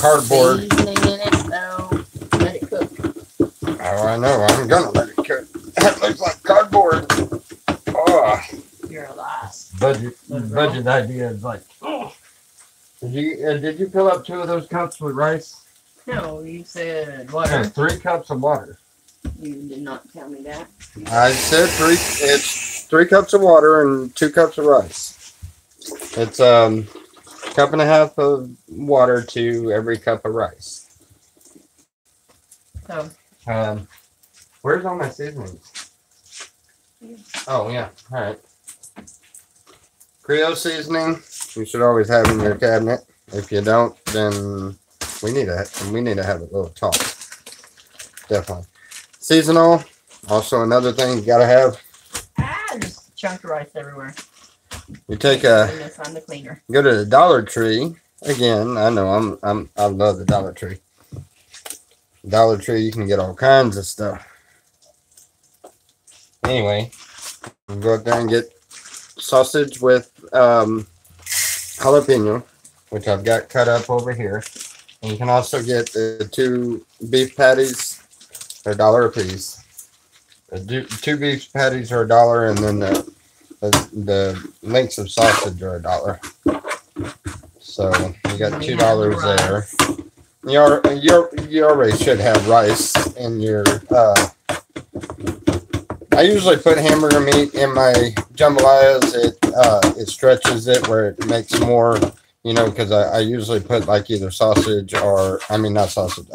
cardboard. Seasoning in it, so let it cook. Oh, I know. I'm gonna let it cook. That looks like cardboard. Oh, You're a loss. budget idea is like. Oh. Did you fill up 2 of those cups with rice? No, you said water. No, 3 cups of water. You did not tell me that. I said 3. It's 3 cups of water and 2 cups of rice. It's cup and a half of water to every cup of rice. So. Where's all my seasonings? Oh yeah, all right. Creole seasoning. You should always have in your cabinet. If you don't, then we need to have a little talk. Definitely. Seasonal. Also another thing you gotta have. Just a chunk of rice everywhere. You take on the cleaner. Go to the Dollar Tree. Again, I know I love the Dollar Tree. Dollar Tree, you can get all kinds of stuff. Anyway, you go up there and get sausage with jalapeno, which I've got cut up over here. And you can also get the 2 beef patties. They're $1 a piece. The 2 beef patties are $1, and then the links of sausage are $1. So you got $2 there. You already should have rice in your. I usually put hamburger meat in my jambalayas. It stretches it where it makes more, you know, because I usually put like either sausage or not sausage.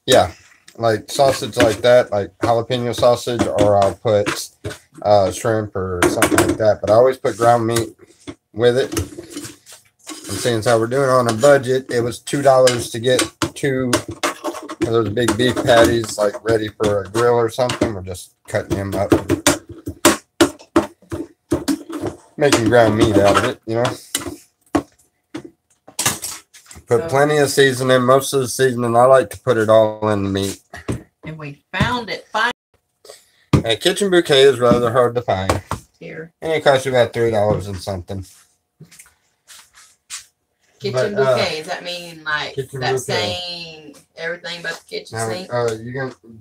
Yeah, like sausage like that, like jalapeno sausage, or I'll put shrimp or something like that. But I always put ground meat with it. And since how we're doing on a budget, it was $2 to get 2 of those big beef patties, like ready for a grill or something. We're just cutting them up, making ground meat out of it, you know. Put plenty of seasoning. Most of the seasoning, I like to put it all in the meat. And we found it fine. A kitchen bouquet is rather hard to find. Here. And it costs you about $3 and something. Kitchen bouquet, does that mean like that bouquet. saying everything but the kitchen sink?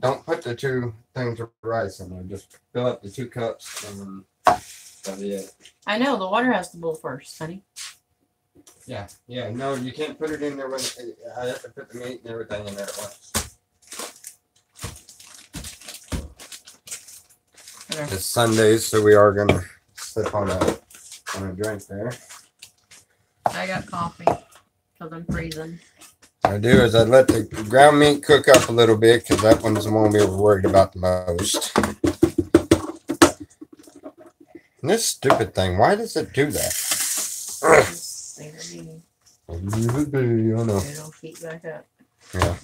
Don't put the 2 things of rice in there. Just fill up the 2 cups and that'll be it. I know, the water has to boil first, honey. Yeah, no, you can't put it in there when I have to put the meat and everything in there at once. Okay. It's Sundays, so we are gonna sip on a drink there. I got coffee because I'm freezing. What I do is I let the ground meat cook up a little bit because that one's the one we were worried about the most. And this stupid thing, why does it do that? It'll heat back up. Yeah.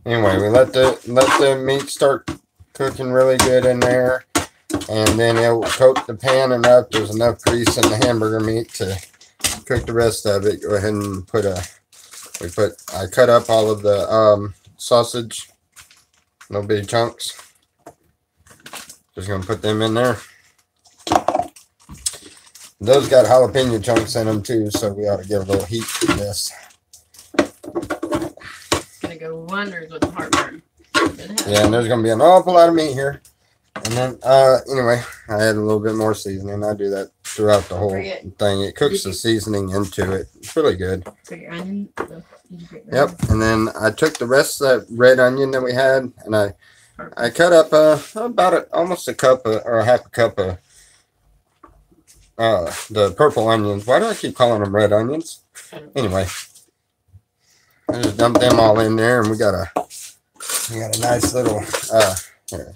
Anyway, we let the meat start cooking really good in there, and then it will coat the pan enough. There's enough grease in the hamburger meat to cook the rest of it. Go ahead and I cut up all of the sausage, no big chunks. Just gonna put them in there. Those got jalapeno chunks in them too, so we ought to give a little heat to this. It's gonna go wonders with the heartburn. Yeah, and there's gonna be an awful lot of meat here. And then anyway, I add a little bit more seasoning. I do that throughout the whole thing. It cooks the seasoning into it. It's really good. Put your onion. Yep. And then I took the rest of that red onion that we had, and I cut up almost a cup or a half a cup of the purple onions. Why do I keep calling them red onions? Anyway, I just dumped them all in there, and we got a nice little here.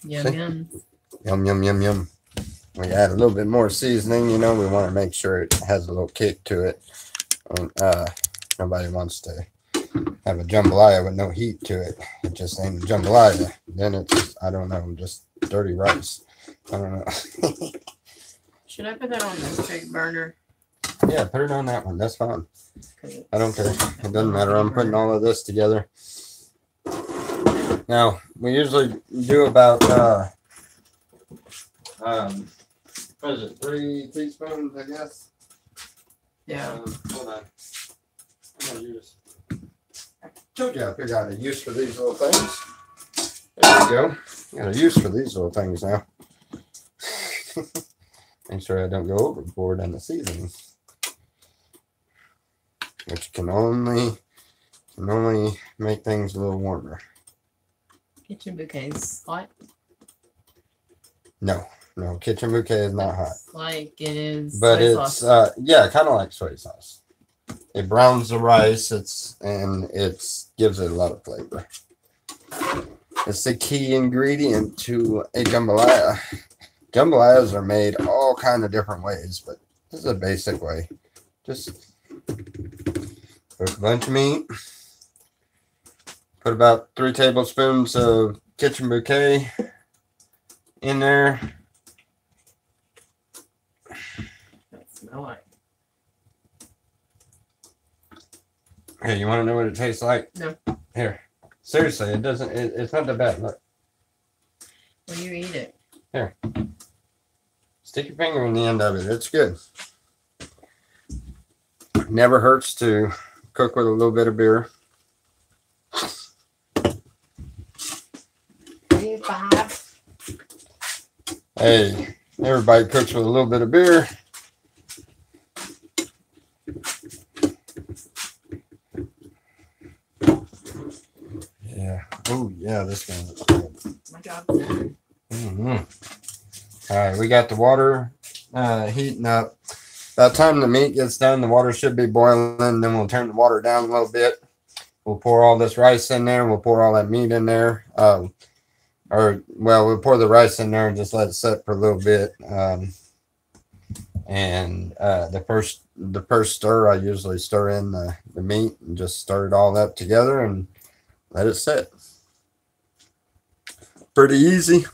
Yum. Yum. We add a little bit more seasoning. You know, we want to make sure it has a little kick to it. And, nobody wants to have a jambalaya with no heat to it. It just ain't a jambalaya. Then it's, I don't know, just dirty rice. I don't know. Should I put that on this big burner? Yeah, put it on that one. That's fine. I don't care. It doesn't matter. I'm putting all of this together. Now, we usually do about, what is it, 3 teaspoons, I guess? Yeah. Hold on. use. Told you I figured out a use for these little things. There we go. Got a use for these little things now. Make sure I don't go overboard on the seasoning, which can only make things a little warmer. Kitchen bouquet is hot. No, kitchen bouquet is not hot. Like it is. But soy it's sauce. yeah, kind of like soy sauce. It browns the rice. It gives it a lot of flavor. It's the key ingredient to a jambalaya. Jambalayas are made all kind of different ways, but this is a basic way. Just put a bunch of meat. Put about 3 tablespoons of kitchen bouquet in there. Smell like. Hey, you want to know what it tastes like? No. Here. Seriously, it doesn't. It's not that bad. Look. Will you eat it? Here. Stick your finger in the end of it. It's good. Never hurts to cook with a little bit of beer. 5. Hey, everybody cooks with a little bit of beer. Yeah. Oh, yeah, this one looks good. My job's done. All right, we got the water heating up. By the time the meat gets done, the water should be boiling. Then we'll turn the water down a little bit. We'll pour all this rice in there. We'll pour all that meat in there. We'll pour the rice in there and just let it set for a little bit. The first stir, I usually stir in the meat and just stir it all up together and let it set. Pretty easy.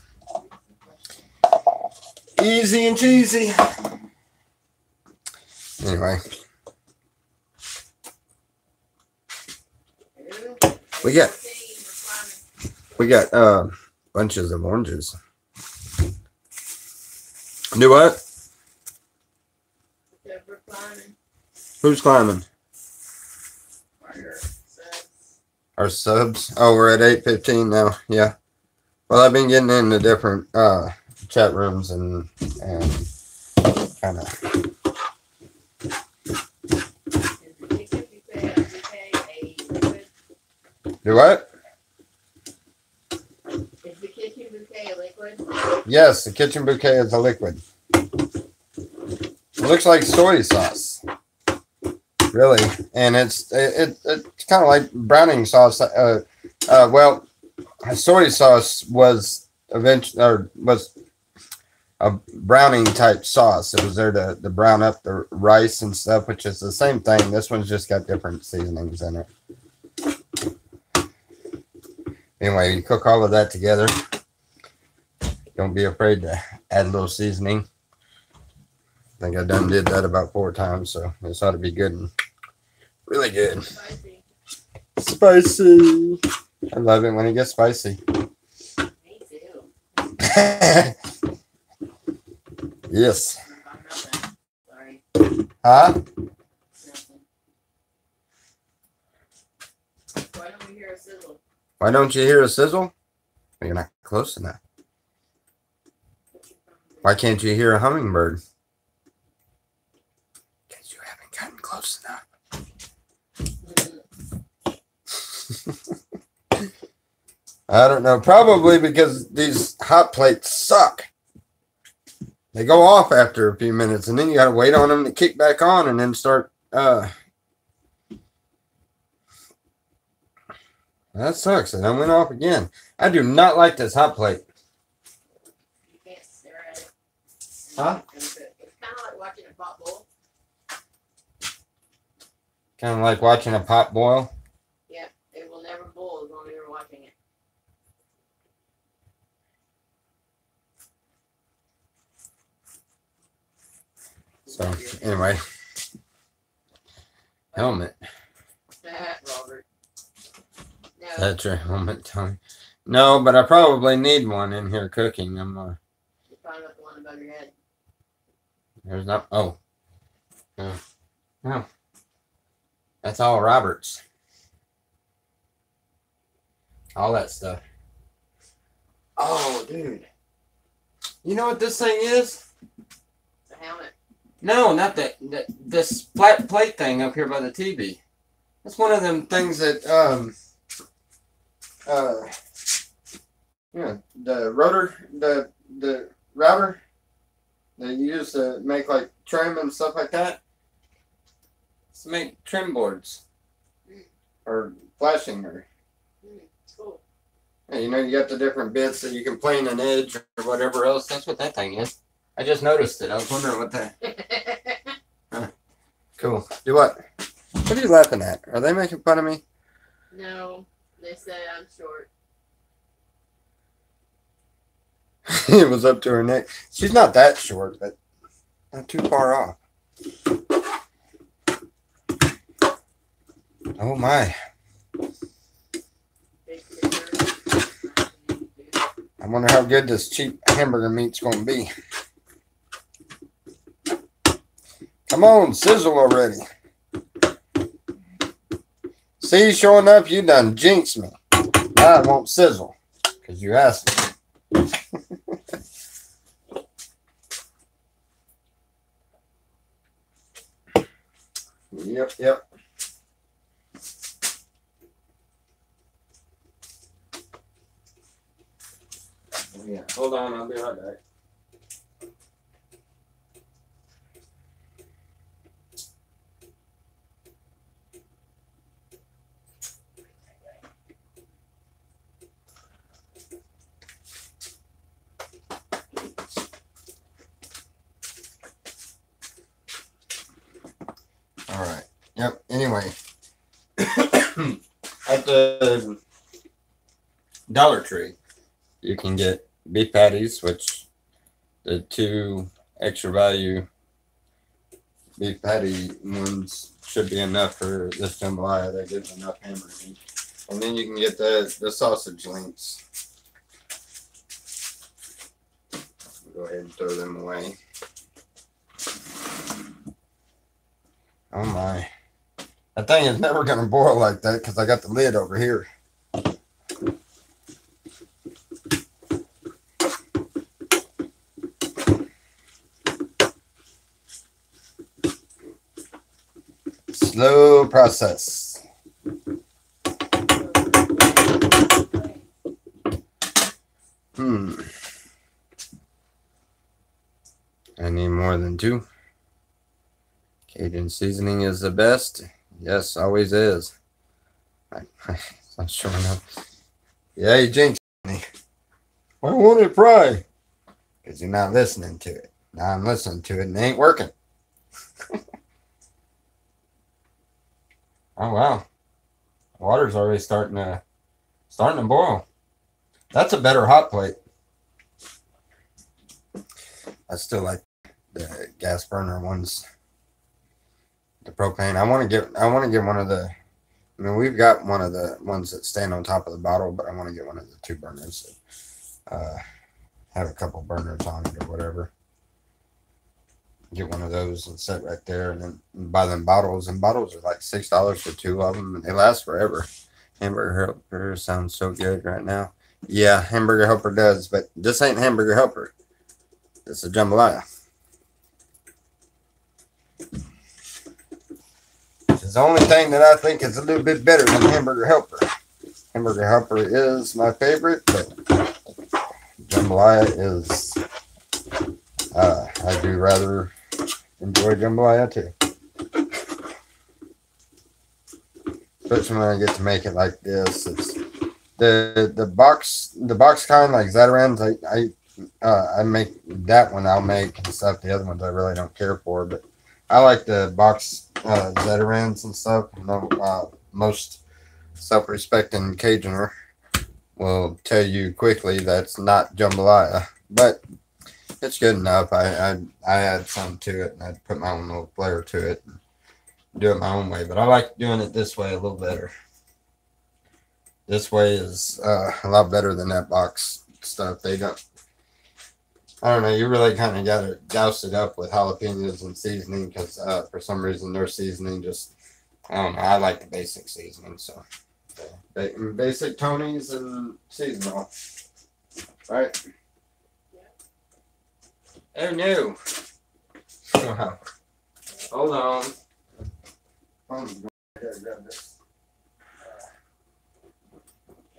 Easy and cheesy. Anyway. We got bunches of oranges. Do what? Who's climbing? Our subs. Oh, we're at 8:15 now. Yeah. Well, I've been getting into different chat rooms and kind of. Do what? Is the kitchen bouquet a liquid? Yes, the kitchen bouquet is a liquid. It looks like soy sauce, really, and it's kind of like browning sauce. Well, soy sauce was a browning type sauce. It was there to brown up the rice and stuff, which is the same thing. This one's just got different seasonings in it. Anyway, you cook all of that together. Don't be afraid to add a little seasoning. I think I done did that about 4 times, so this ought to be good and really good. Spicy. I love it when it gets spicy. Me too. Yes. Sorry. Huh? Why don't we hear a sizzle? Why don't you hear a sizzle? Well, you're not close enough. Why can't you hear a hummingbird? Because you haven't gotten close enough. I don't know. Probably because these hot plates suck. They go off after a few minutes, and then you got to wait on them to kick back on and then start. That sucks. And I went off again. I do not like this hot plate. You can't stare at it. Huh? It's kind of like watching a pot boil. Kind of like watching a pot boil. Yeah, it will never boil as long as you're watching it. So, anyway. Helmet. Robert. No. That's your helmet, Tony. No, but I probably need one in here cooking. I'm You probably got the one above your head. There's not. Oh. No. No. That's all Roberts. All that stuff. Oh, dude. You know what this thing is? The helmet. No, not that. This flat plate thing up here by the TV. That's one of them things that, yeah, the rotor, the router they use to make like trim and stuff like that. It's to make trim boards or flashing or. Cool. Yeah, you know, you got the different bits that you can plane an edge or whatever else. That's what that thing is. I just noticed it. I was wondering what that. Cool. Do what? What are you laughing at? Are they making fun of me? No, they say I'm short. It was up to her neck. She's not that short, but not too far off. Oh my. I wonder how good this cheap hamburger meat's going to be. Come on, sizzle already. See, showing up, you done jinxed me. Now it won't sizzle because you asked me. Yep. Yeah, hold on, I'll be right back. All right. Yep. Anyway, at the Dollar Tree, you can get beef patties, which the 2 extra value beef patty ones should be enough for this jambalaya. They give enough hamburger meat. And then you can get the sausage links. Go ahead and throw them away. Oh my. That thing is never going to boil like that because I got the lid over here. Slow process. I need more than 2. Cajun seasoning is the best. Yes, always is. I'm showing up. Yeah, you jinxed me. I want it fried. Because you're not listening to it. Now I'm listening to it and it ain't working. Oh wow. Water's already starting to boil. That's a better hot plate. I still like the gas burner ones. The propane. I want to get one of the. I mean, we've got one of the ones that stand on top of the bottle, but I want to get one of the 2 burners that have a couple burners on it or whatever. Get one of those and set right there, and then buy them bottles. And bottles are like $6 for 2 of them, and they last forever. Hamburger Helper sounds so good right now. Yeah, Hamburger Helper does, but this ain't Hamburger Helper. It's a jambalaya. It's the only thing that I think is a little bit better than Hamburger Helper. Hamburger Helper is my favorite, but jambalaya is, I do rather enjoy jambalaya too. Especially when I get to make it like this. It's the box kind, like Zatarans. I make that one. I'll make and stuff. The other ones I really don't care for, but I like the box Zatarans and stuff. Most self-respecting Cajunner will tell you quickly that's not jambalaya, but it's good enough. I add some to it, and I put my own little flair to it and do it my own way, but I like doing it this way a little better. This way is a lot better than that box stuff. I don't know, you really kind of got to douse it up with jalapenos and seasoning because for some reason their seasoning just I don't know. I like the basic seasoning, so basic Tony's and seasonal. Right? Oh no! Wow. Hold on. I gotta grab this.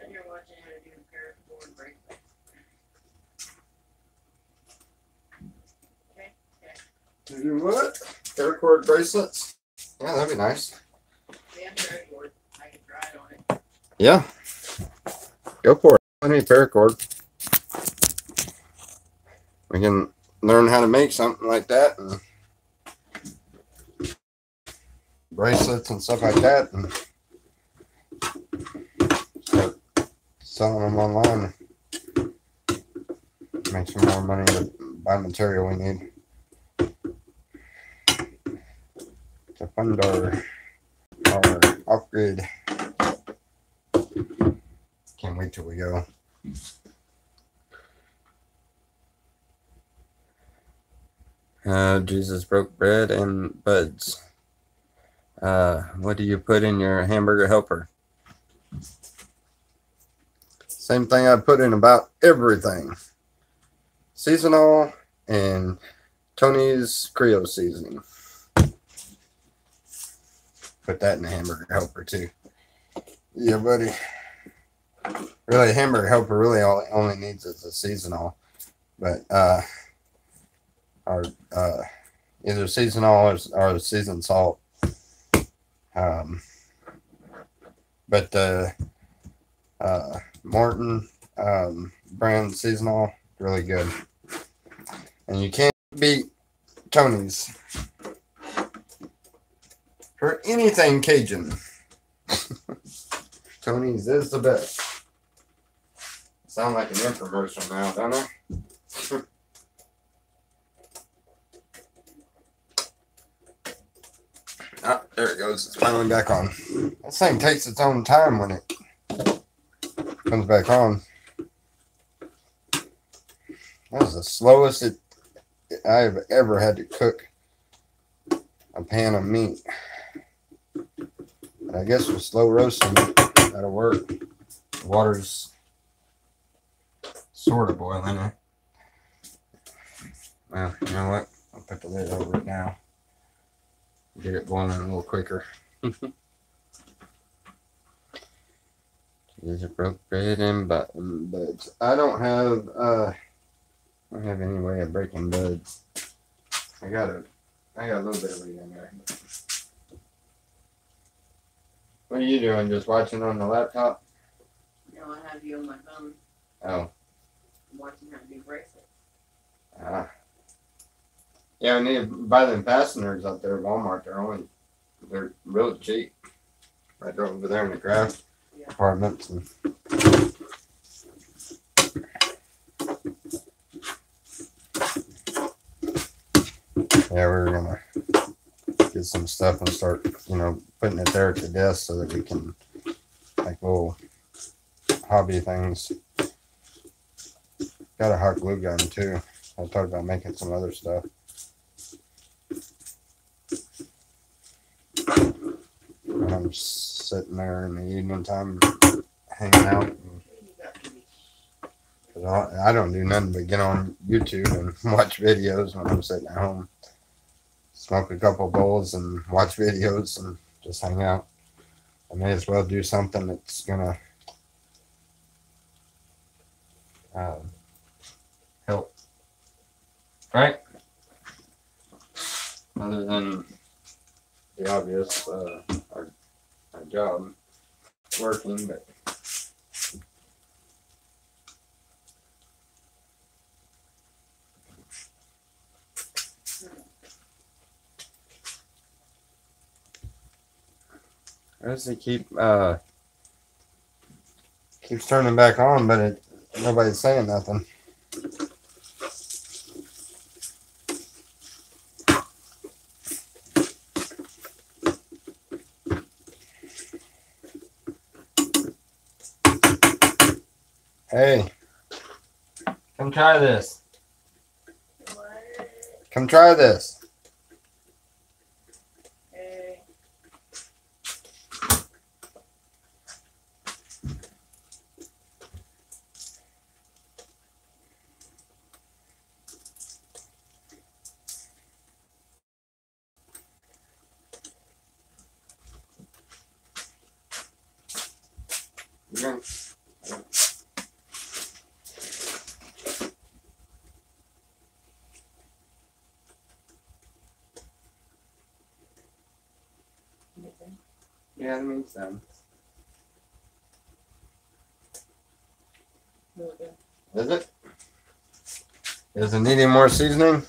And you're watching how to do paracord bracelet. Okay. To do what? Paracord bracelets? Yeah, that'd be nice. Yeah, paracord. I can try it on it. Yeah. Go for it. I need paracord. We can learn how to make something like that and bracelets and stuff like that and start selling them online. Make some more money to buy material we need to fund our upgrade. Can't wait till we go. Jesus broke bread and buds. What do you put in your hamburger helper? Same thing I put in about everything. Seasonal and Tony's Creole seasoning. Put that in the hamburger helper too. Yeah, buddy. Really, hamburger helper really only needs is a seasonal, but either seasonal or seasoned salt. But the Morton brand seasonal, really good. And you can't beat Tony's for anything Cajun. Tony's is the best. Sound like an infomercial now, don't I? Ah, there it goes. It's finally back on. This thing takes its own time when it comes back on. That was the slowest I've ever had to cook a pan of meat. But I guess with slow roasting, that'll work. The water's sort of boiling it. Well, you know what? I'll put the lid over it now. Get it boiling a little quicker. These are broke bread and buds. I don't have any way of breaking buds. I got a little bit of it in there. What are you doing? Just watching on the laptop? No, I have you on my phone. Oh. I'm watching how to do bracelets. Yeah, I need to buy them fasteners up there at Walmart. They're really cheap. Right over there in the craft departments. And yeah, we're gonna get some stuff and start, putting it there at the desk so that we can make little hobby things. Got a hot glue gun too. I talked about making some other stuff. And I'm sitting there in the evening time hanging out. I don't do nothing but get on YouTube and watch videos when I'm sitting at home. Smoke a couple bowls and watch videos and just hang out. I may as well do something that's gonna help, right? Other than the obvious, our job, working, but how does it keeps turning back on, but nobody's saying nothing. Hey, come try this. What? Come try this. Hey. Yeah. Yeah, that makes sense. Is it? Is it needing more seasoning?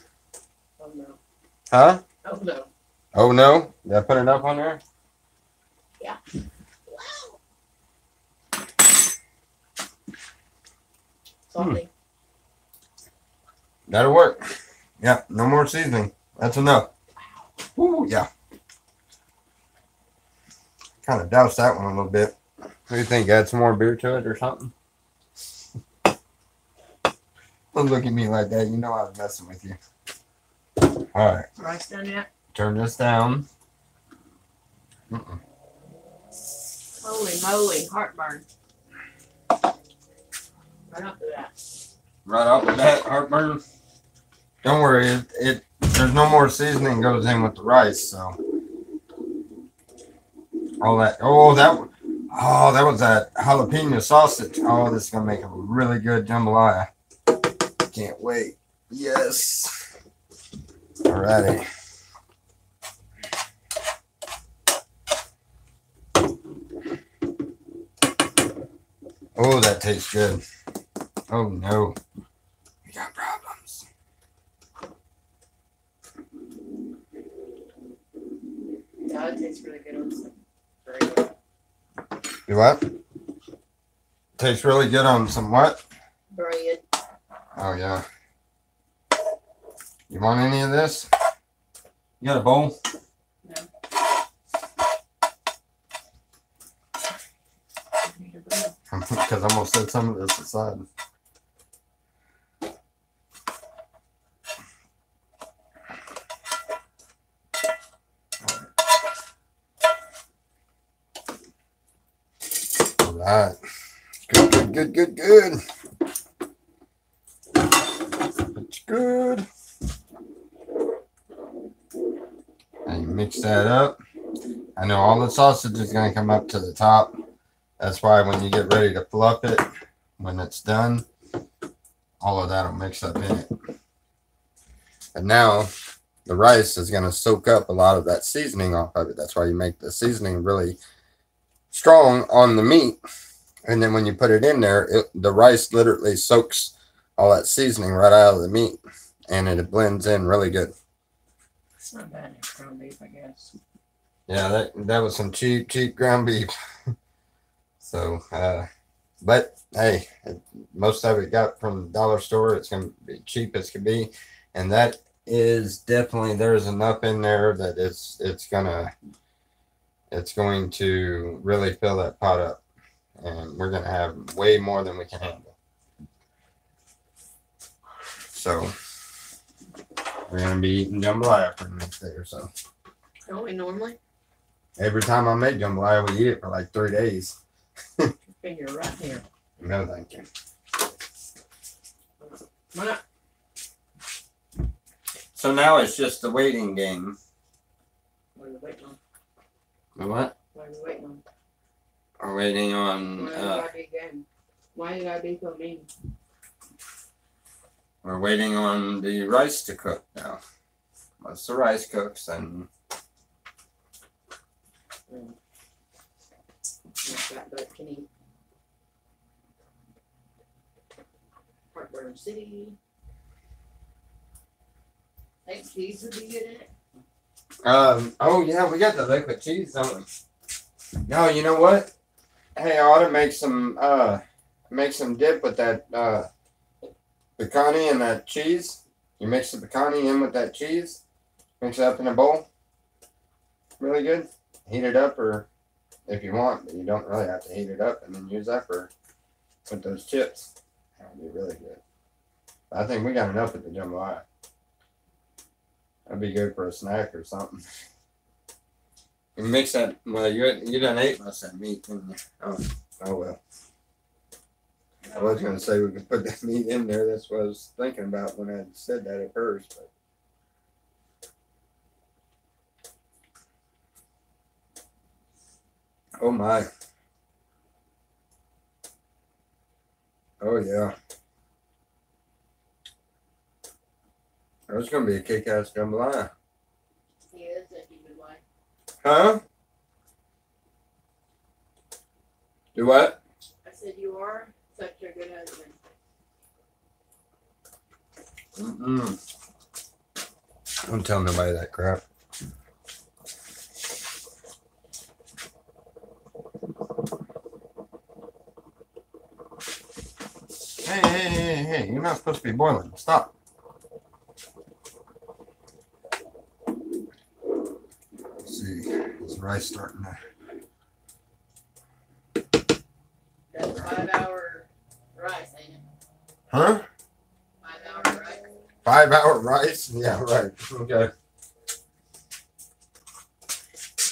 Oh no. Huh? Oh no. Oh no? Did I put enough on there? Yeah. Salty. That'll work. Yeah, no more seasoning. That's enough. Ooh, yeah. Kind of doused that one a little bit. What do you think? Add some more beer to it or something? Don't look at me like that. You know I was messing with you. All right. Rice done yet? Turn this down. Holy moly, heartburn. Right up to that. Right off the bat, heartburn. Don't worry. There's no more seasoning goes in with the rice, so all that. Oh, that was that jalapeno sausage. Oh, this is gonna make a really good jambalaya. Can't wait. Yes. Alrighty. Oh, that tastes good. Oh no. We got problems. Yeah, it tastes really good on some. Very good. You what? Tastes really good on some what? Bread. Oh yeah. You want any of this? You got a bowl? No. Because I'm gonna set some of this aside. All right. Good, good, good, good, good. It's good. And you mix that up. I know all the sausage is going to come up to the top. That's why when you get ready to fluff it, when it's done, all of that will mix up in it. And now the rice is going to soak up a lot of that seasoning off of it. That's why you make the seasoning really strong on the meat. And then when you put it in there, the rice literally soaks all that seasoning right out of the meat. And it blends in really good. It's not bad in ground beef, I guess. Yeah, that was some cheap ground beef. So, but hey, most of it got from the dollar store. It's going to be cheap as can be. And that is definitely, there's enough in there that it's going to really fill that pot up. And we're going to have way more than we can handle. So, we're going to be eating jambalaya for the next day or so. Don't we normally? Every time I make jambalaya, we eat it for like 3 days. Finger right here. No, thank you. Come on. So now it's just the waiting game. What are we waiting on? The what? What are we waiting on? We're waiting on. Why you gotta be so mean? We're waiting on the rice to cook now. Once the rice cooks, then. Heartburn City. Think cheese would be good in it? Oh yeah, we got the liquid cheese, don't we? No, you know what? Hey, I ought to make some dip with that pecani and that cheese. You mix the pecani in with that cheese, mix it up in a bowl. Really good. Heat it up, or if you want, but you don't really have to heat it up, and then use that with those chips. That would be really good. I think we got enough with the jambalaya. That'd be good for a snack or something. You mix that. Well, you done ate most of that meat, didn't you? Oh well. I was gonna say we could put that meat in there. That's what I was thinking about when I said that at first. But. Oh my. Oh yeah. There's gonna be a kick-ass jambalaya. He is if you would like. Huh? Do what? I said you are such a good husband. Don't tell nobody that crap. Hey, you're not supposed to be boiling. Stop. Let's see. Is the rice starting to... That's 5-hour rice, ain't it? Huh? 5-hour rice. 5-hour rice? Yeah, right. Okay.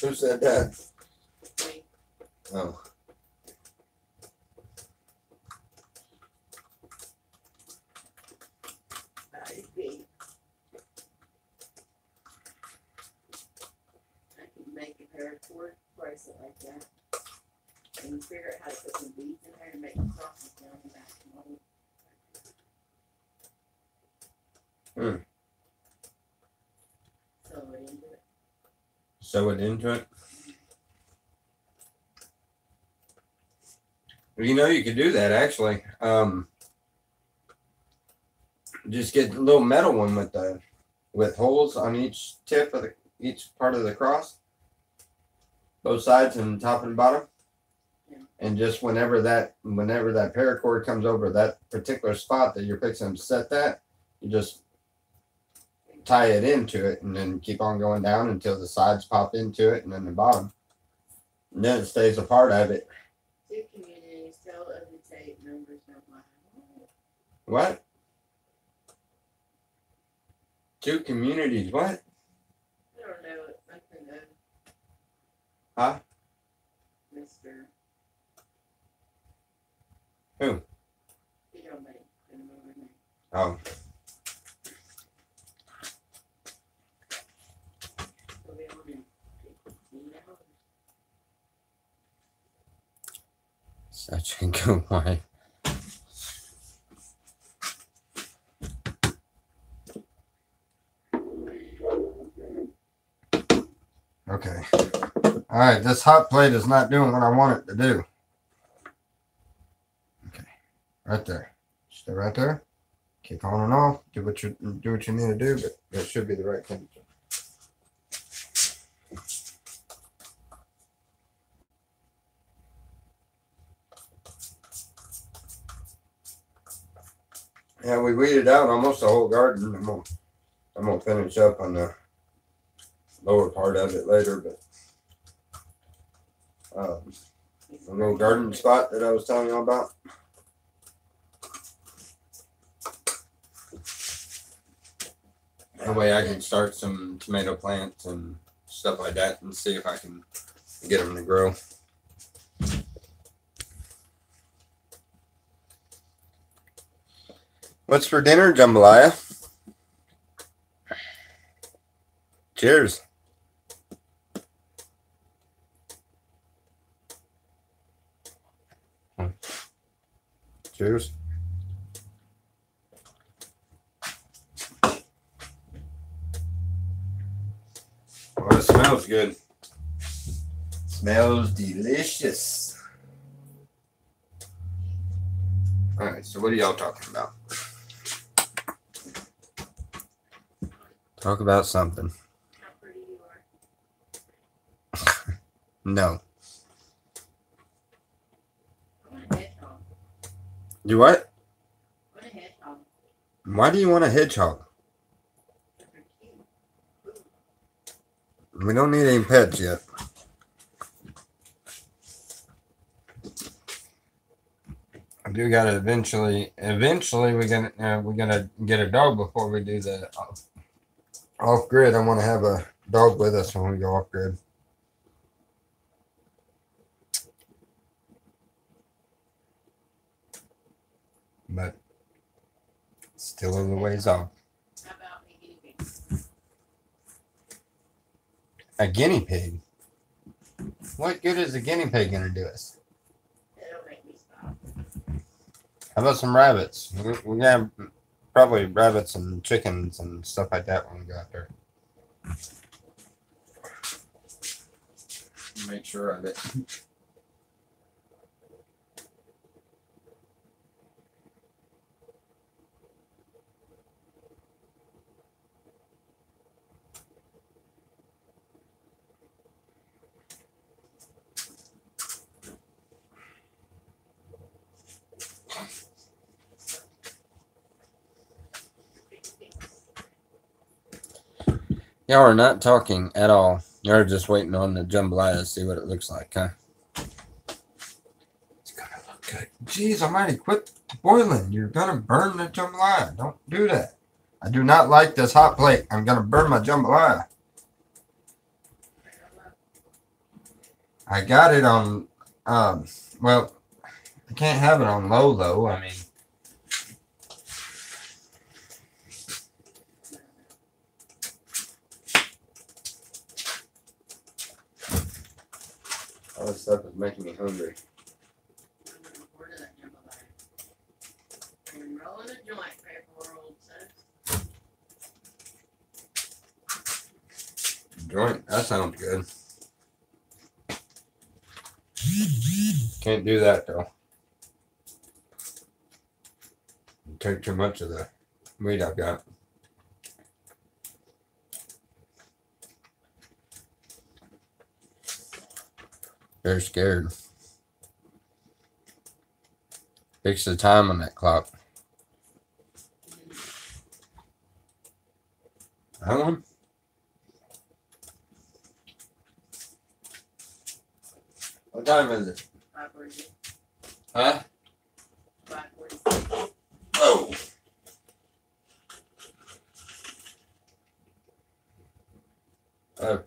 Who said that? Me. Oh. I can make a paracord bracelet like that. And figure out how to put some beads in there to make crosses down the back. Sew it into it. Sew it into it? Well, you know, you could do that actually. Just get a little metal one with holes on each tip of each part of the cross, both sides and top and bottom. Yeah. And just whenever that paracord comes over that particular spot that you're fixing to set that, you just tie it into it and then keep on going down until the sides pop into it and then the bottom. And then it stays a part of it. Two communities tell of the tape numbers don't lie. What? Two communities, what? I don't know. It's something of Huh? Mr. Who? You don't make the name. Oh. So we only email. Such a good one. Okay. All right, this hot plate is not doing what I want it to do. Okay, right there. Stay right there. Kick on and off. Do what you need to do, but that should be the right temperature. Yeah, we weeded out almost the whole garden. I'm gonna finish up on the lower part of it later, but the little garden spot that I was telling you about. That way I can start some tomato plants and stuff like that and see if I can get them to grow. What's for dinner, jambalaya? Cheers. Cheers. Oh, it smells good. Smells delicious. All right, so what are y'all talking about? Talk about something. How pretty you are. No. I want a hedgehog. You what? I want a hedgehog. Why do you want a hedgehog? They're cute. We don't need any pets yet. I do gotta eventually we're gonna get a dog before we do the off grid. I want to have a dog with us when we go off grid. But still a little ways off. How about a guinea pig? A guinea pig? What good is a guinea pig gonna do us? It'll make me stop. How about some rabbits? We have probably rabbits and chickens and stuff like that when we go out there. Make sure of it. Y'all are not talking at all. You're just waiting on the jambalaya to see what it looks like, huh? It's gonna look good. Jeez almighty, quit boiling. You're gonna burn the jambalaya. Don't do that. I do not like this hot plate. I'm gonna burn my jambalaya. I got it on, well, I can't have it on low though. I mean, all this stuff is making me hungry. I'm looking forward to that jambalaya. I'm rolling a joint, paper rolled, son. Joint, that sounds good. Can't do that though. Take too much of the meat I've got. Very scared. Fix the time on that clock. That one? What time is it? 5:46. Huh? 5:46. Oh!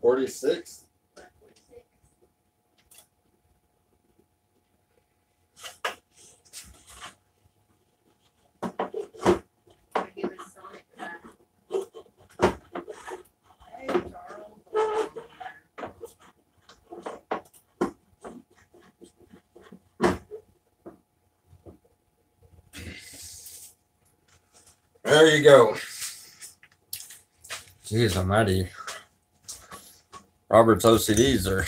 46? 5:46. I give it a sonic cut. Hey, Charles. There you go. Jeez almighty. Robert's OCDs are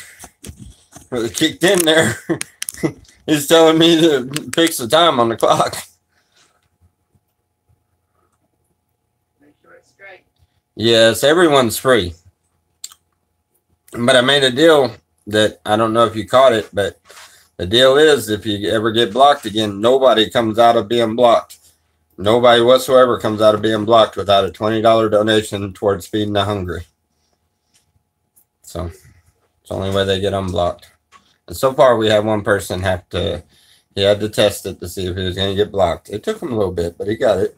really kicked in there. He's telling me to fix the time on the clock. Make sure it's straight. Yes, everyone's free. But I made a deal that I don't know if you caught it, but the deal is if you ever get blocked again, nobody comes out of being blocked. Nobody whatsoever comes out of being blocked without a $20 donation towards feeding the hungry. So it's the only way they get unblocked. And so far we had one person he had to test it to see if he was going to get blocked. It took him a little bit, but he got it.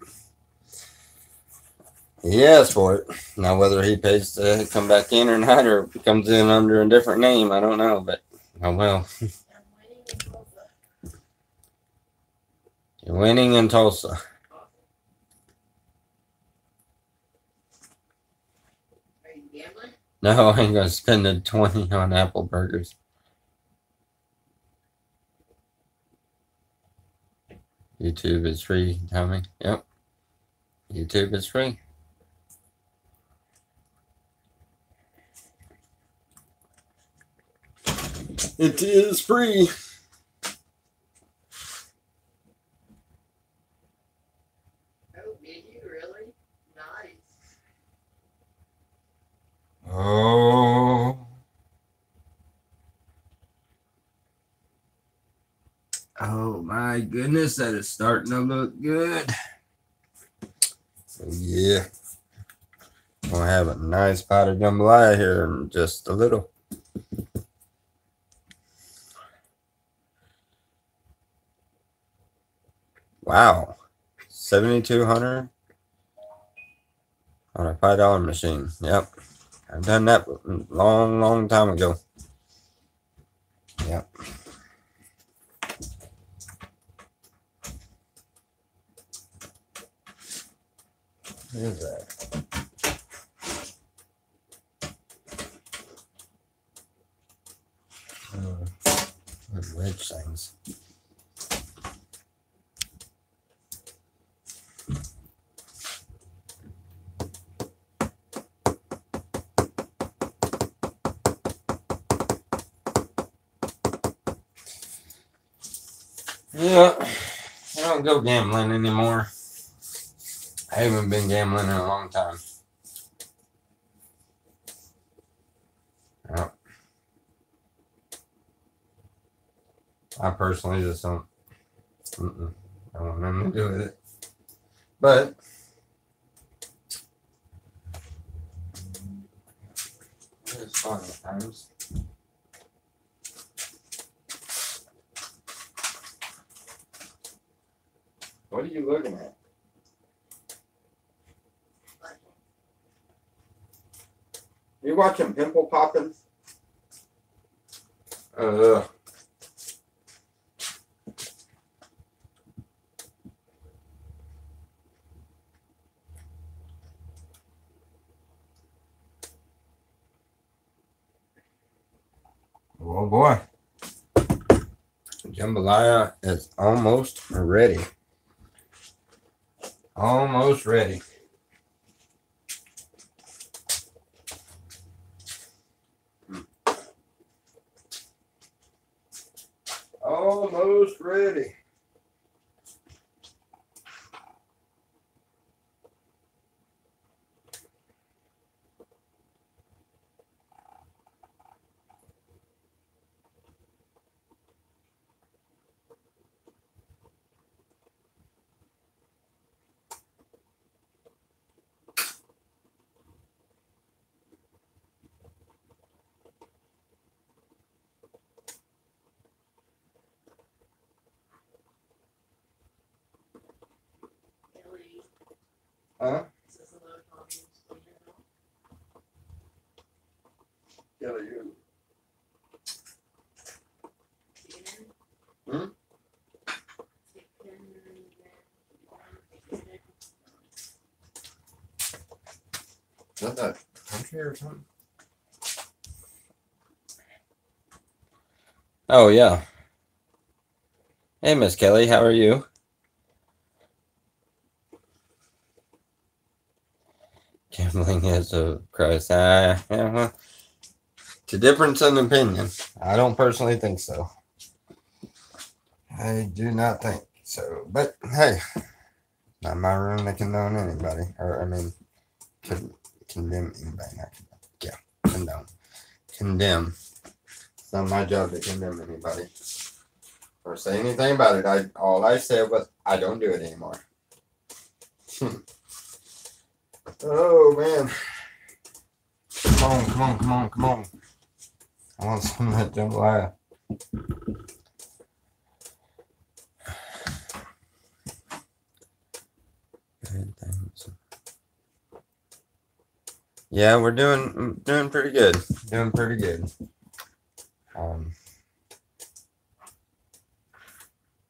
He asked for it. Now whether he pays to come back in or not, or if he comes in under a different name, I don't know, but oh well. You're winning in Tulsa. Are you gambling? No, I ain't gonna spend the 20 on apple burgers. YouTube is free, tell me. Yep. YouTube is free. It is free. Oh, did you really? Nice. Oh. Oh my goodness, that is starting to look good. So yeah. We'll have a nice pot of jambalaya here in just a little. Wow. 7,200 on a $5 machine. Yep. I've done that a long time ago. Yep. What is that? Wedge things. Yeah, I don't go gambling anymore. I haven't been gambling in a long time. Yeah. I personally just don't. I don't want nothing to do with it. But it's fun at times. What are you looking at? You watching pimple popping? Ugh. Oh boy. Jambalaya is almost ready. Almost ready. Almost ready. Kelly, Huh? says hello, Tommy. Kelly, you. Chicken. Hmm? Chicken. Is that country or something? Oh, yeah. Hey, Miss Kelly, how are you? Gambling is a Christ. Yeah, well, it's a difference in opinion. I don't personally think so. I do not think so. But hey, not my room to condone anybody. Or, I mean, condemn anybody. Not condemn. Yeah, condone. Condemn. It's not my job to condemn anybody or say anything about it. All I said was I don't do it anymore. Oh man. Come on, come on, come on, come on. I want some of that jambalaya. Yeah, we're doing pretty good. Doing pretty good.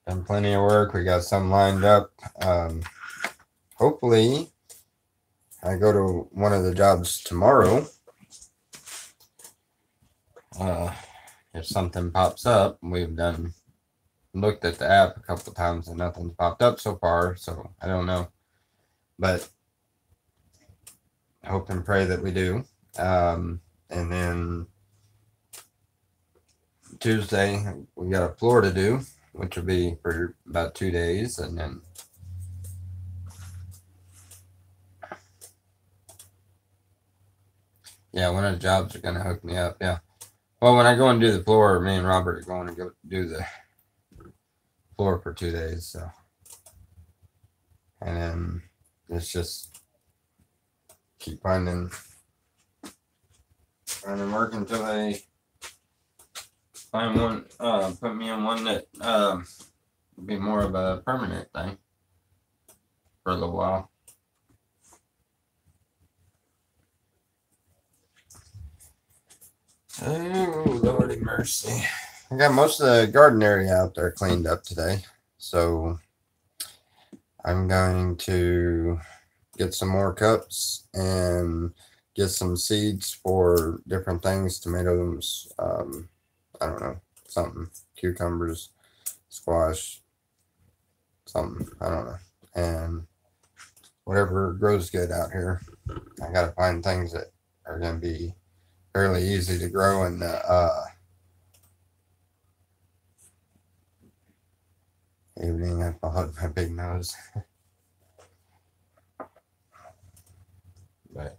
Done plenty of work. We got some lined up. Hopefully, I go to one of the jobs tomorrow. If something pops up, we've looked at the app a couple times and nothing's popped up so far. So I don't know, but I hope and pray that we do. And then Tuesday we got a floor to do, which will be for about 2 days, and then yeah, one of the jobs are gonna hook me up. Yeah. Well, when I go and do the floor, me and Robert are going to go do the floor for 2 days. So, and then it's just keep finding work until they find one. Put me in one that be more of a permanent thing for a little while. Oh, Lordy mercy. I got most of the garden area out there cleaned up today. So I'm going to get some more cups and get some seeds for different things, tomatoes, I don't know, something, cucumbers, squash, something, I don't know. And whatever grows good out here. I got to find things that are going to be fairly easy to grow in the evening. I hug my big nose. But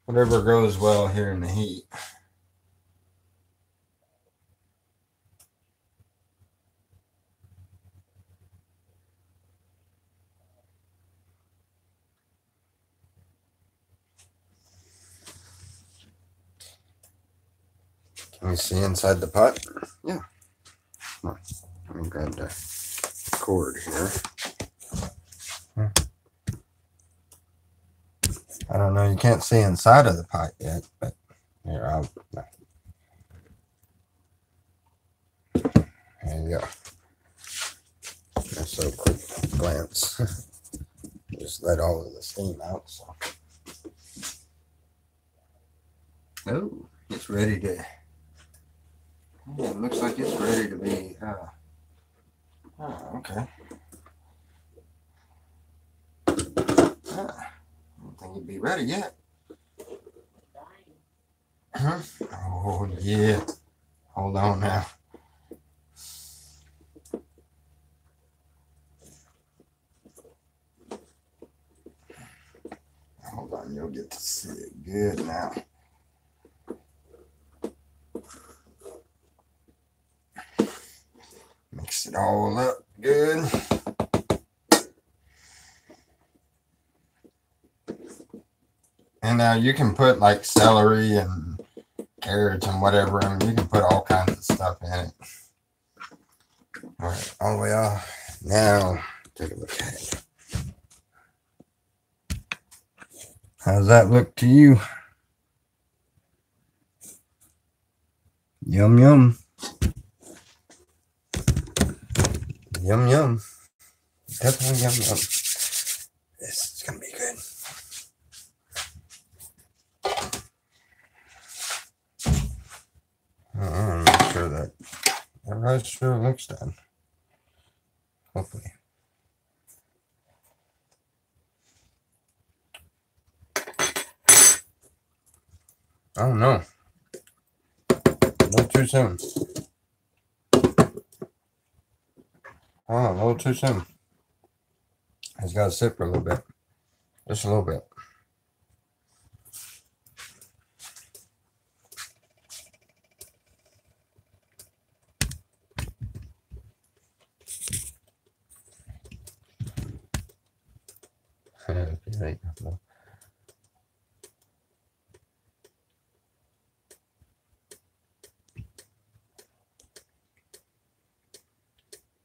whatever goes well here in the heat. Can you see inside the pot? Yeah. Let me grab the cord here. I don't know. You can't see inside of the pot yet, but here, there you go. Just a quick glance. Just let all of the steam out. So. Oh, it's ready to. Yeah, it looks like it's ready to be. Oh, okay. I don't think it'd be ready yet. Huh? Oh, yeah. Hold on now. Hold on, you'll get to see it good now. Mix it all up good. And now you can put like celery and carrots and whatever, and you can put all kinds of stuff in it. All right, all the way off. Now, take a look at it. How's that look to you? Yum, yum. Yum, yum. Definitely yum, yum. This is going to be good. I'm not sure that rice sure looks done. Hopefully. Oh no. A little too soon. Oh, a little too soon. It's got to sit for a little bit. Just a little bit.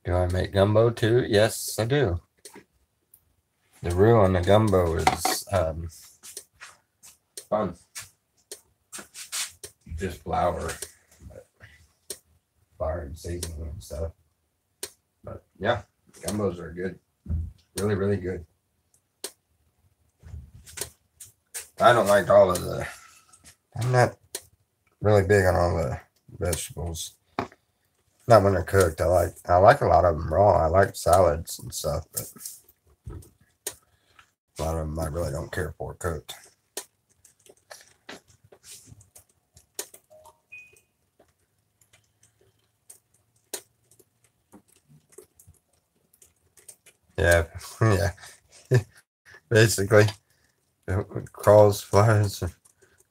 Do I make gumbo too? Yes, I do. The roux on the gumbo is fun. Just flour and seasoning and stuff. But yeah, gumbos are good. Really, really good. I don't like all of the. I'm not really big on all the vegetables. Not when they're cooked. I like a lot of them raw. I like salads and stuff, but a lot of them I really don't care for cooked. Yeah, yeah. Basically, if it crawls, flies. If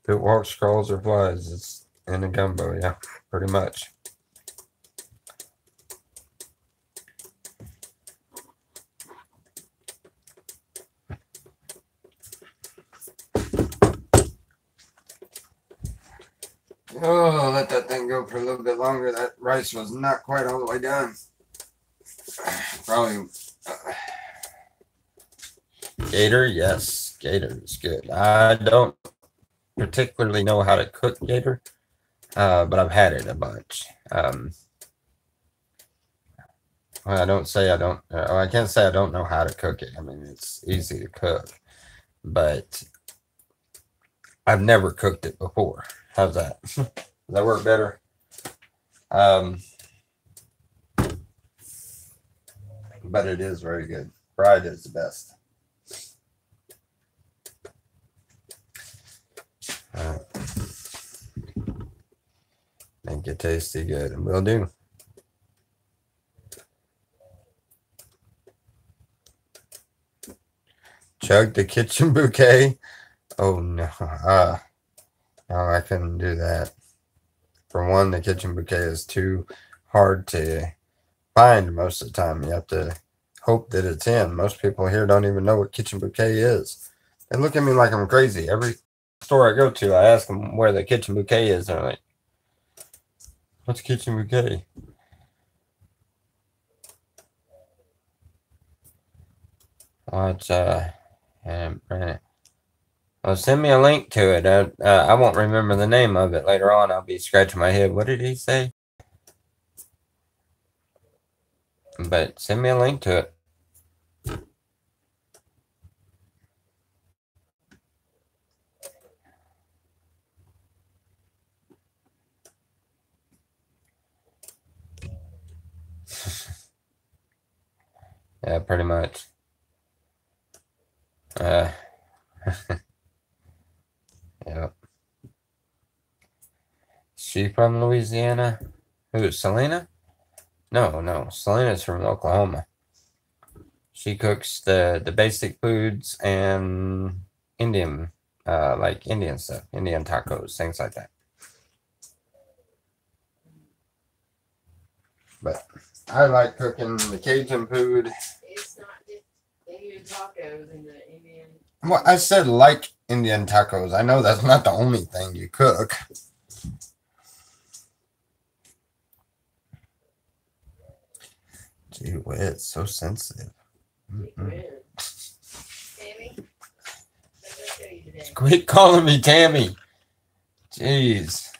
it walks, crawls, or flies, it's in a gumbo. Yeah, pretty much. Oh, let that thing go for a little bit longer. That rice was not quite all the way done. Probably. Gator, yes. Gator is good. I don't particularly know how to cook gator, but I've had it a bunch. Well, I don't say I don't. I can't say I don't know how to cook it. I mean, it's easy to cook, but I've never cooked it before. How's that? Does that work better? But it is very good. Fried is the best. Make it tasty good, and we'll do. Chug the kitchen bouquet. Oh no. No, I couldn't do that. For one, the kitchen bouquet is too hard to find most of the time. You have to hope that it's in. Most people here don't even know what kitchen bouquet is. They look at me like I'm crazy. Every store I go to, I ask them where the kitchen bouquet is. They're like, what's kitchen bouquet? Watch, well, send me a link to it. I won't remember the name of it later on. I'll be scratching my head. What did he say? But send me a link to it. Yeah, pretty much. Yep. She from Louisiana? Who, Selena? No. Selena's from Oklahoma. She cooks the basic foods and Indian, like Indian stuff, Indian tacos, things like that. But I like cooking the Cajun food. It's not just Indian tacos and the Indian. Well, I said like Indian tacos. I know that's not the only thing you cook. Gee whiz, so sensitive. Tammy, quit calling me Tammy. Jeez.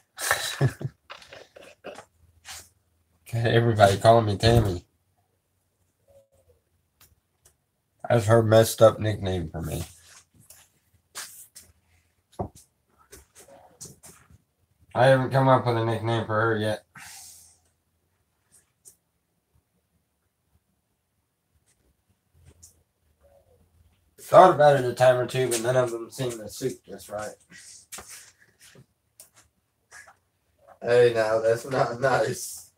Got everybody calling me Tammy. That's her messed up nickname for me. I haven't come up with a nickname for her yet. Thought about it a time or two, but none of them seemed to suit just right. Hey, now that's not nice.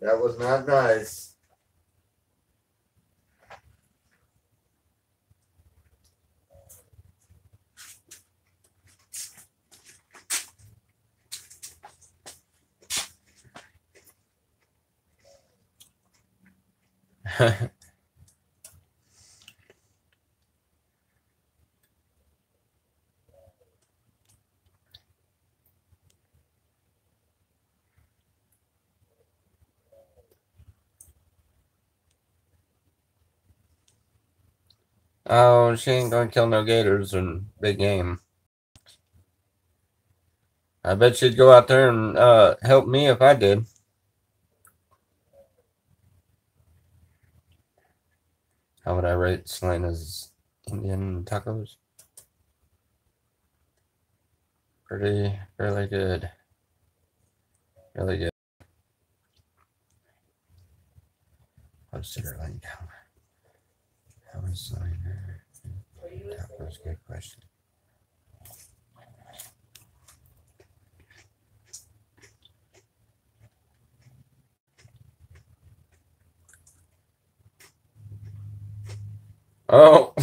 That was not nice. Oh, she ain't gonna kill no gators and big game. I bet she'd go out there and help me if I did. How would I rate Selena's Indian tacos? Really good. Really good. Let's see her link down. How is Selena? Tacos, good question. Oh,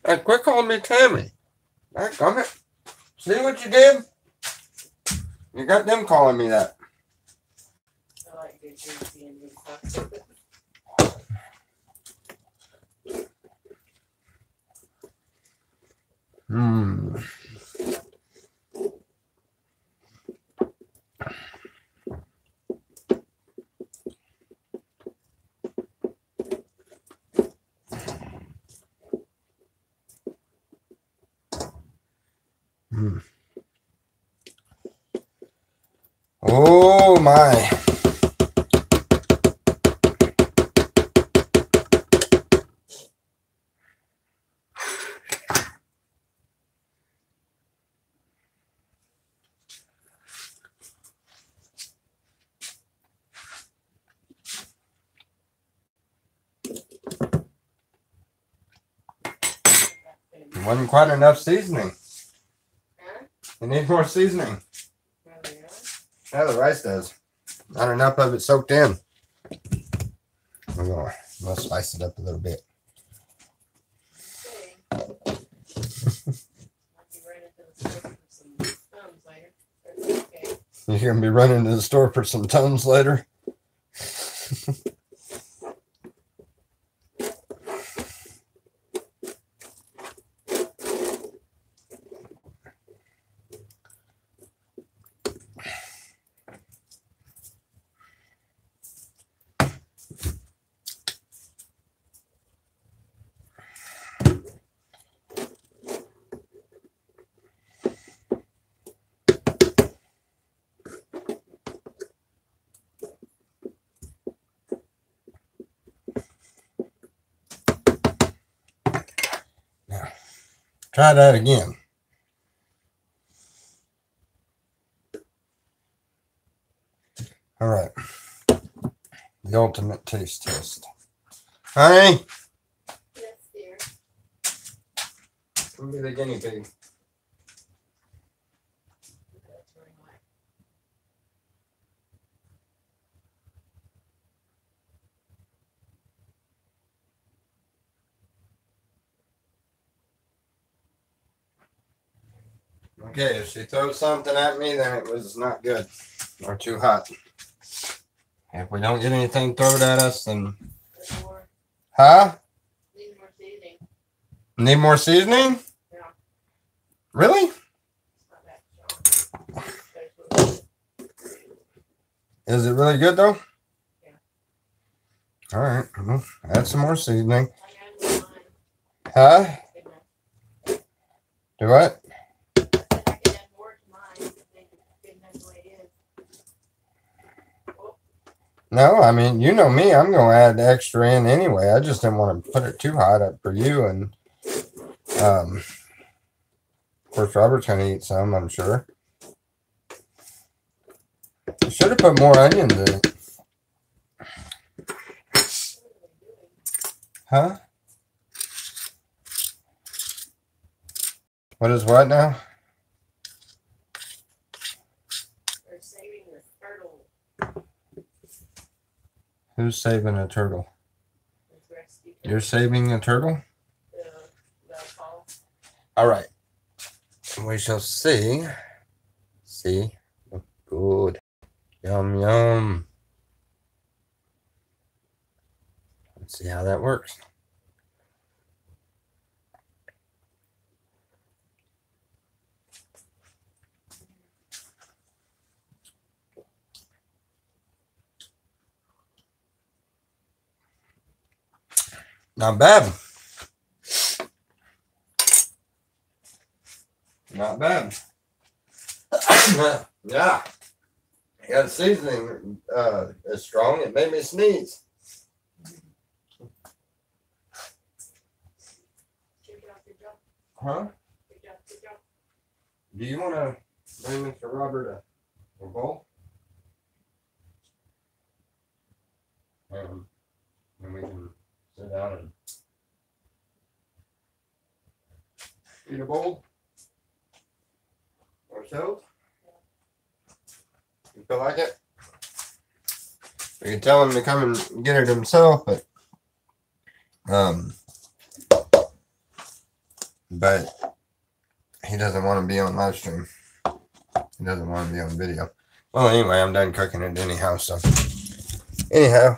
hey, quit calling me Tammy. Dadgummit. See what you did? You got them calling me that. I like good juicy Indian tacos. Oh my. Wasn't quite enough seasoning. Huh? You need more seasoning. Yeah, the rice does. Not enough of it soaked in. We'll slice it up a little bit. You're gonna be running to the store for some Tums later. Try that again. All right. The ultimate taste test. Honey? Yes, dear. Give me the guinea pig. Okay, if she throws something at me, then it was not good or too hot. If we don't get anything thrown at us, then... Huh? Need more seasoning. Need more seasoning? Yeah. Really? Is it really good, though? Yeah. All right. Well, add some more seasoning. I added mine. Huh? Do what? I can add more to mine. I think it's good enough the way it is. No, I mean, you know me. I'm going to add extra in anyway. I just didn't want to put it too hot up for you. And, of course, Robert's going to eat some, I'm sure. You should have put more onions in it. Huh? What is what now? They're saving the turtle. Who's saving a turtle? This rescue You're saving a turtle? the fall. All right. We shall see. See? Look good. Yum, yum. Let's see how that works. Not bad. Not bad. Yeah. Yeah, the seasoning is strong. It made me sneeze. Huh? Do you want to bring Mr. Robert a bowl? And we can sit down and eat a bowl ourselves. You feel like it? We could tell him to come and get it himself, but he doesn't want to be on live stream. He doesn't want to be on video. Well, anyway, I'm done cooking it anyhow. So, anyhow,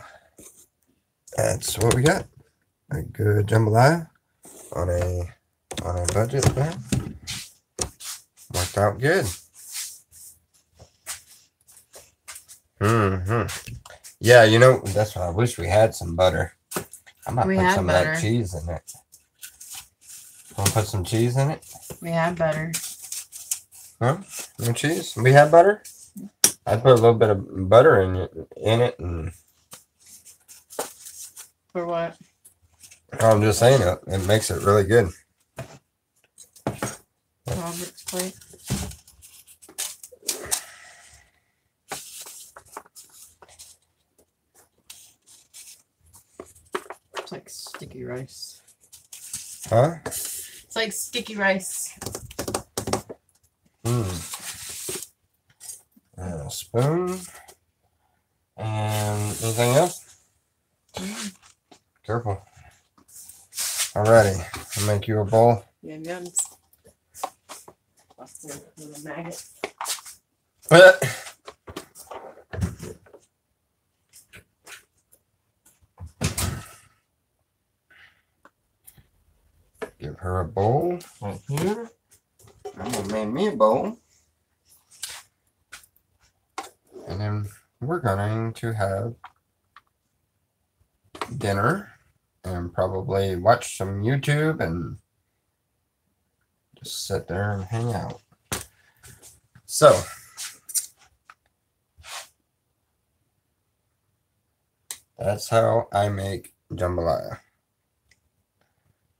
that's what we got. A good jambalaya on a budget there. Worked out good. Yeah, you know, that's why I wish we had some butter. I might put some of that cheese in it. Want to put some cheese in it? We have butter. Huh? No cheese? We have butter? I'd put a little bit of butter in it and... For what? I'm just saying it makes it really good. Robert's plate. It's like sticky rice. Huh? It's like sticky rice. And a spoon. And anything else? Careful. Alrighty, I'll make you a bowl. Yum yums. Lots of little maggots. Give her a bowl right here. I'm gonna make me a bowl. And then we're going to have dinner and probably watch some YouTube and just sit there and hang out. So, that's how I make jambalaya.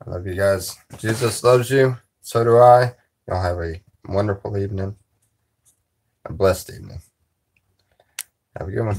I love you guys. Jesus loves you. So do I. Y'all have a wonderful evening. A blessed evening. Have a good one.